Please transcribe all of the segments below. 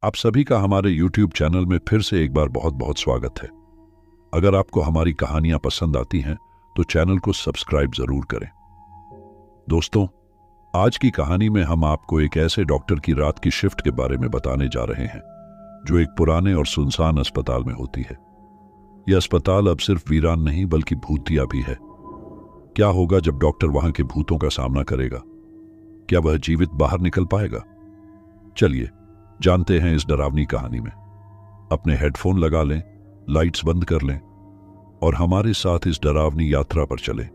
आप सभी का हमारे YouTube चैनल में फिर से एक बार बहुत बहुत स्वागत है। अगर आपको हमारी कहानियां पसंद आती हैं तो चैनल को सब्सक्राइब जरूर करें। दोस्तों, आज की कहानी में हम आपको एक ऐसे डॉक्टर की रात की शिफ्ट के बारे में बताने जा रहे हैं जो एक पुराने और सुनसान अस्पताल में होती है। यह अस्पताल अब सिर्फ वीरान नहीं बल्कि भूतिया भी है। क्या होगा जब डॉक्टर वहां के भूतों का सामना करेगा? क्या वह जीवित बाहर निकल पाएगा? चलिए जानते हैं इस डरावनी कहानी में। अपने हेडफोन लगा लें, लाइट्स बंद कर लें और हमारे साथ इस डरावनी यात्रा पर चलें।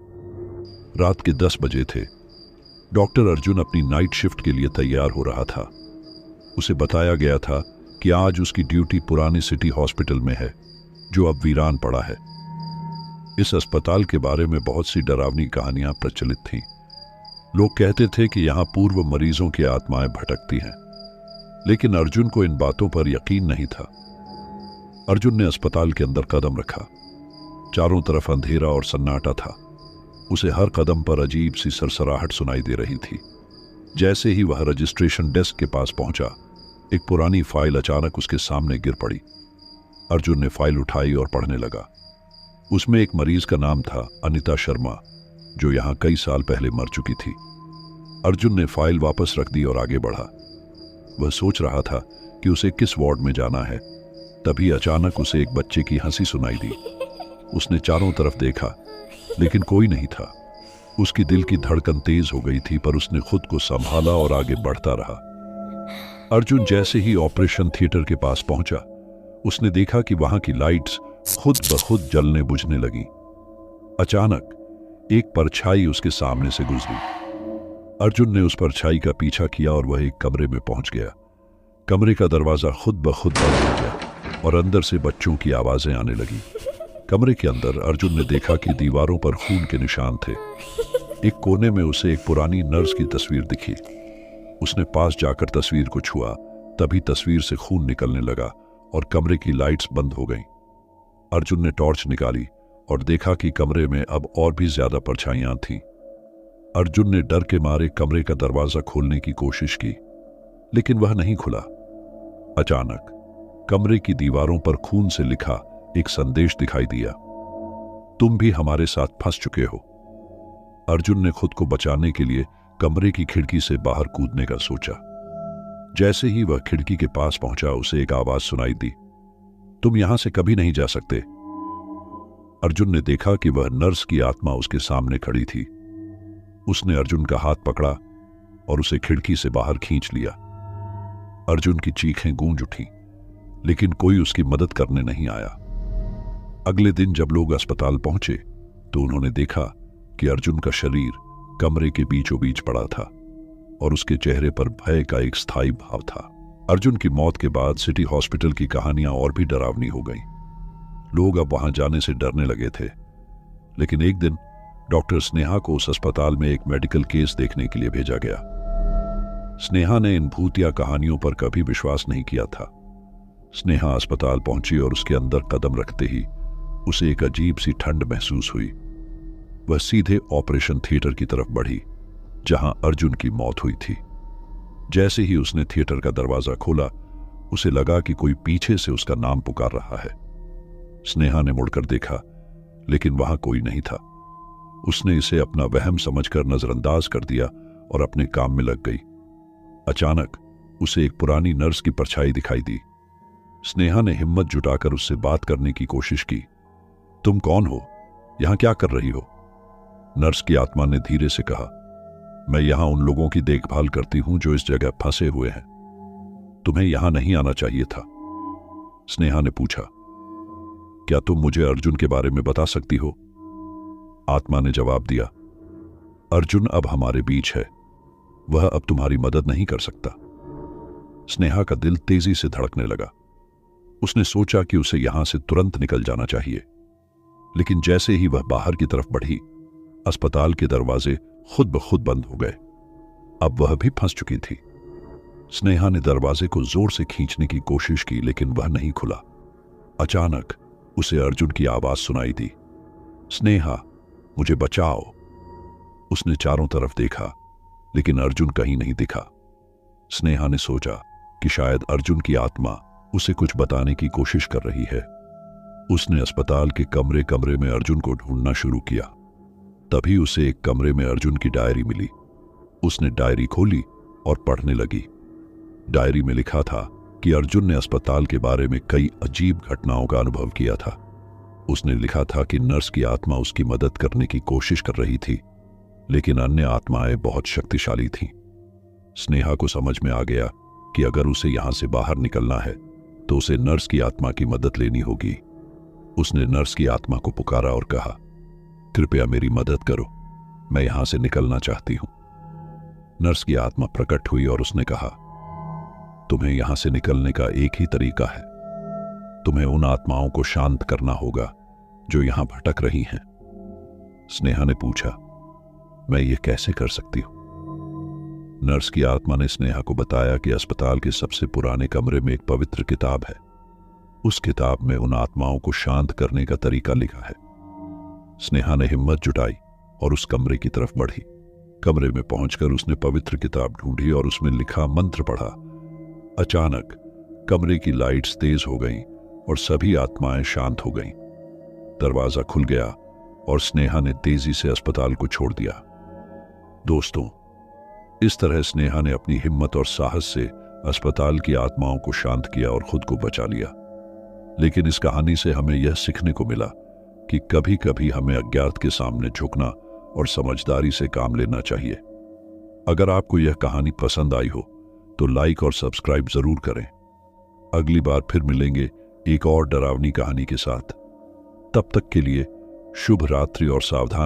रात के 10 बजे थे। डॉक्टर अर्जुन अपनी नाइट शिफ्ट के लिए तैयार हो रहा था। उसे बताया गया था कि आज उसकी ड्यूटी पुराने सिटी हॉस्पिटल में है जो अब वीरान पड़ा है। इस अस्पताल के बारे में बहुत सी डरावनी कहानियां प्रचलित थीं। लोग कहते थे कि यहां पूर्व मरीजों की आत्माएं भटकती हैं, लेकिन अर्जुन को इन बातों पर यकीन नहीं था। अर्जुन ने अस्पताल के अंदर कदम रखा। चारों तरफ अंधेरा और सन्नाटा था। उसे हर कदम पर अजीब सी सरसराहट सुनाई दे रही थी। जैसे ही वह रजिस्ट्रेशन डेस्क के पास पहुंचा, एक पुरानी फाइल अचानक उसके सामने गिर पड़ी। अर्जुन ने फाइल उठाई और पढ़ने लगा। उसमें एक मरीज का नाम था अनिता शर्मा, जो यहां कई साल पहले मर चुकी थी। अर्जुन ने फाइल वापस रख दी और आगे बढ़ा। वह सोच रहा था कि उसे किस वार्ड में जाना है। तभी अचानक उसे एक बच्चे की हंसी सुनाई दी। उसने चारों तरफ देखा, लेकिन कोई नहीं था। उसकी दिल की धड़कन तेज हो गई थी, पर उसने खुद को संभाला और आगे बढ़ता रहा। अर्जुन जैसे ही ऑपरेशन थिएटर के पास पहुंचा, उसने देखा कि वहां की लाइट्स खुद ब खुद जलने बुझने लगी। अचानक एक परछाई उसके सामने से गुजरी। अर्जुन ने उस परछाई का पीछा किया और वह एक कमरे में पहुंच गया। कमरे का दरवाजा खुद ब खुद बंद हो गया और अंदर से बच्चों की आवाजें आने लगी। कमरे के अंदर अर्जुन ने देखा कि दीवारों पर खून के निशान थे। एक कोने में उसे एक पुरानी नर्स की तस्वीर दिखी। उसने पास जाकर तस्वीर को छुआ, तभी तस्वीर से खून निकलने लगा और कमरे की लाइट्स बंद हो गईं। अर्जुन ने टॉर्च निकाली और देखा कि कमरे में अब और भी ज्यादा परछाइयां थीं। अर्जुन ने डर के मारे कमरे का दरवाजा खोलने की कोशिश की, लेकिन वह नहीं खुला। अचानक कमरे की दीवारों पर खून से लिखा एक संदेश दिखाई दिया। तुम भी हमारे साथ फंस चुके हो। अर्जुन ने खुद को बचाने के लिए कमरे की खिड़की से बाहर कूदने का सोचा। जैसे ही वह खिड़की के पास पहुंचा, उसे एक आवाज सुनाई दी, तुम यहां से कभी नहीं जा सकते। अर्जुन ने देखा कि वह नर्स की आत्मा उसके सामने खड़ी थी। उसने अर्जुन का हाथ पकड़ा और उसे खिड़की से बाहर खींच लिया। अर्जुन की चीखें गूंज उठी, लेकिन कोई उसकी मदद करने नहीं आया। अगले दिन जब लोग अस्पताल पहुंचे तो उन्होंने देखा कि अर्जुन का शरीर कमरे के बीचों बीच पड़ा था और उसके चेहरे पर भय का एक स्थायी भाव था। अर्जुन की मौत के बाद सिटी हॉस्पिटल की कहानियां और भी डरावनी हो गईं। लोग अब वहां जाने से डरने लगे थे। लेकिन एक दिन डॉक्टर स्नेहा को उस अस्पताल में एक मेडिकल केस देखने के लिए भेजा गया। स्नेहा ने इन भूतिया कहानियों पर कभी विश्वास नहीं किया था। स्नेहा अस्पताल पहुंची और उसके अंदर कदम रखते ही उसे एक अजीब सी ठंड महसूस हुई। वह सीधे ऑपरेशन थिएटर की तरफ बढ़ी, जहां अर्जुन की मौत हुई थी। जैसे ही उसने थिएटर का दरवाजा खोला, उसे लगा कि कोई पीछे से उसका नाम पुकार रहा है। स्नेहा ने मुड़कर देखा, लेकिन वहां कोई नहीं था। उसने इसे अपना वहम समझकर नजरअंदाज कर दिया और अपने काम में लग गई। अचानक उसे एक पुरानी नर्स की परछाई दिखाई दी। स्नेहा ने हिम्मत जुटाकर उससे बात करने की कोशिश की। तुम कौन हो? यहां क्या कर रही हो? नर्स की आत्मा ने धीरे से कहा, मैं यहां उन लोगों की देखभाल करती हूं जो इस जगह फंसे हुए हैं। तुम्हें यहां नहीं आना चाहिए था। स्नेहा ने पूछा, क्या तुम मुझे अर्जुन के बारे में बता सकती हो? आत्मा ने जवाब दिया, अर्जुन अब हमारे बीच है। वह अब तुम्हारी मदद नहीं कर सकता। स्नेहा का दिल तेजी से धड़कने लगा। उसने सोचा कि उसे यहां से तुरंत निकल जाना चाहिए, लेकिन जैसे ही वह बाहर की तरफ बढ़ी, अस्पताल के दरवाजे खुद ब खुद बंद हो गए। अब वह भी फंस चुकी थी। स्नेहा ने दरवाजे को जोर से खींचने की कोशिश की, लेकिन वह नहीं खुला। अचानक उसे अर्जुन की आवाज सुनाई दी, स्नेहा, मुझे बचाओ। उसने चारों तरफ देखा, लेकिन अर्जुन कहीं नहीं दिखा। स्नेहा ने सोचा, कि शायद अर्जुन की आत्मा उसे कुछ बताने की कोशिश कर रही है। उसने अस्पताल के कमरे कमरे में अर्जुन को ढूंढना शुरू किया। तभी उसे एक कमरे में अर्जुन की डायरी मिली। उसने डायरी खोली और पढ़ने लगी। डायरी में लिखा था कि अर्जुन ने अस्पताल के बारे में कई अजीब घटनाओं का अनुभव किया था। उसने लिखा था कि नर्स की आत्मा उसकी मदद करने की कोशिश कर रही थी, लेकिन अन्य आत्माएं बहुत शक्तिशाली थीं। स्नेहा को समझ में आ गया कि अगर उसे यहां से बाहर निकलना है तो उसे नर्स की आत्मा की मदद लेनी होगी। उसने नर्स की आत्मा को पुकारा और कहा, कृपया मेरी मदद करो, मैं यहां से निकलना चाहती हूं। नर्स की आत्मा प्रकट हुई और उसने कहा, तुम्हें यहां से निकलने का एक ही तरीका है। तुम्हें उन आत्माओं को शांत करना होगा जो यहां भटक रही हैं। स्नेहा ने पूछा, मैं ये कैसे कर सकती हूं? नर्स की आत्मा ने स्नेहा को बताया कि अस्पताल के सबसे पुराने कमरे में एक पवित्र किताब है। उस किताब में उन आत्माओं को शांत करने का तरीका लिखा है। स्नेहा ने हिम्मत जुटाई और उस कमरे की तरफ बढ़ी। कमरे में पहुंचकर उसने पवित्र किताब ढूंढी और उसमें लिखा मंत्र पढ़ा। अचानक कमरे की लाइट्स तेज हो गईं और सभी आत्माएं शांत हो गईं। दरवाजा खुल गया और स्नेहा ने तेजी से अस्पताल को छोड़ दिया। दोस्तों, इस तरह स्नेहा ने अपनी हिम्मत और साहस से अस्पताल की आत्माओं को शांत किया और खुद को बचा लिया। लेकिन इस कहानी से हमें यह सीखने को मिला कि कभी कभी हमें अज्ञात के सामने झुकना और समझदारी से काम लेना चाहिए। अगर आपको यह कहानी पसंद आई हो तो लाइक और सब्सक्राइब जरूर करें। अगली बार फिर मिलेंगे एक और डरावनी कहानी के साथ। तब तक के लिए शुभ रात्रि और सावधान।